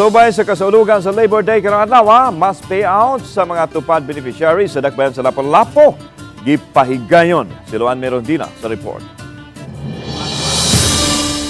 Subay sa kasaulugan sa Labor Day karong adlaw, mas payout sa mga tupad beneficiaries sa dakbayan sa Lapu-Lapu. Gipahigayon si Luan Merondina sa report.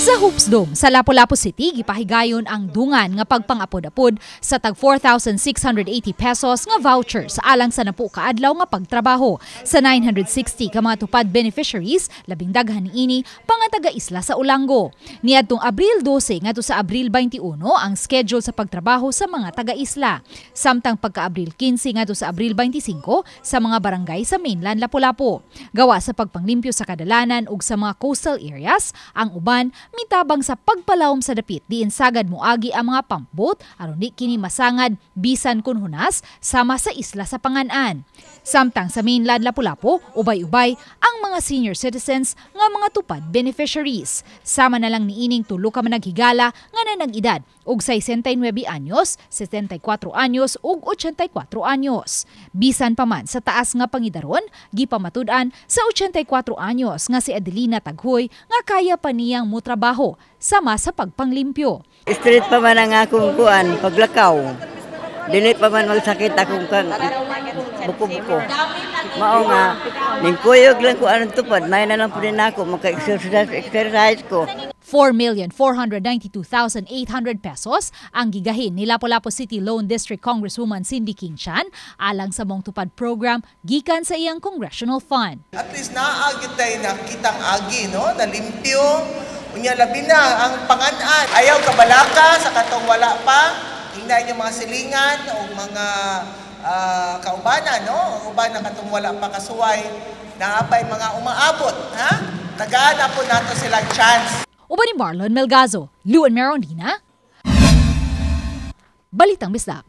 Sa Hoops Dome sa Lapu-Lapu City, gipahigayon ang dungan nga pagpangapod-apod sa tag 4,680 pesos nga voucher sa alang sa napo kaadlaw nga pagtrabaho sa 960 ka mga tupad beneficiaries, labing daghan niini pang taga-isla sa Ulango. Niadtong Abril 12 ngadto sa Abril 21 ang schedule sa pagtrabaho sa mga taga-isla. Samtang pagka-Abril 15 ngadto sa Abril 25 sa mga barangay sa mainland Lapu-Lapu. Gawa sa pagpanglimpyo sa kadalanan ug sa mga coastal areas, ang uban mitabang sa pagpalawom sa dapit diin sagad moagi ang mga pump aron di kini masangad bisan kun hunas sama sa isla sa Pangan-an. Samtang sa mainland Lapu-Lapu, ubay-ubay ang mga senior citizens nga mga tupad beneficiaries. Sama na lang niining tulo ka managhigala nga nanag-edad og 69 anyos, 74 anyos ug 84 anyos. Bisan pa man sa taas nga pangidaron, gipamatud-an sa 84 anyos nga si Adelina Taghoy nga kaya pa niyang motrabaho sama sa pagpanglimpyo. Street pa man ang akong kuan, paglakaw. Dili pa man magsakit akong buko-buko. Mao nga, ningkuyog lang ko anong tupad, may na lang po din ako, maka-exercise ko. 4,492,800 pesos ang gigahin ni Lapu-Lapu City Lone District Congresswoman Cindy King-Chan alang sa mong tupad program gikan sa iyang congressional fund. At least naaagit tayo na kitang agi, no? Nalimpyo, unya labi na ang Pangan-an. Ayaw kabalaka sa katong wala pa. Hingnan yung mga silingan o mga kaubanan, no? Uban na katong wala pa kasuway na apay mga umaabot, ha? Tagaan na po nato silang chance. Uban ni Marlon Melgazo, Luan Merondina, Balitang Bisdak.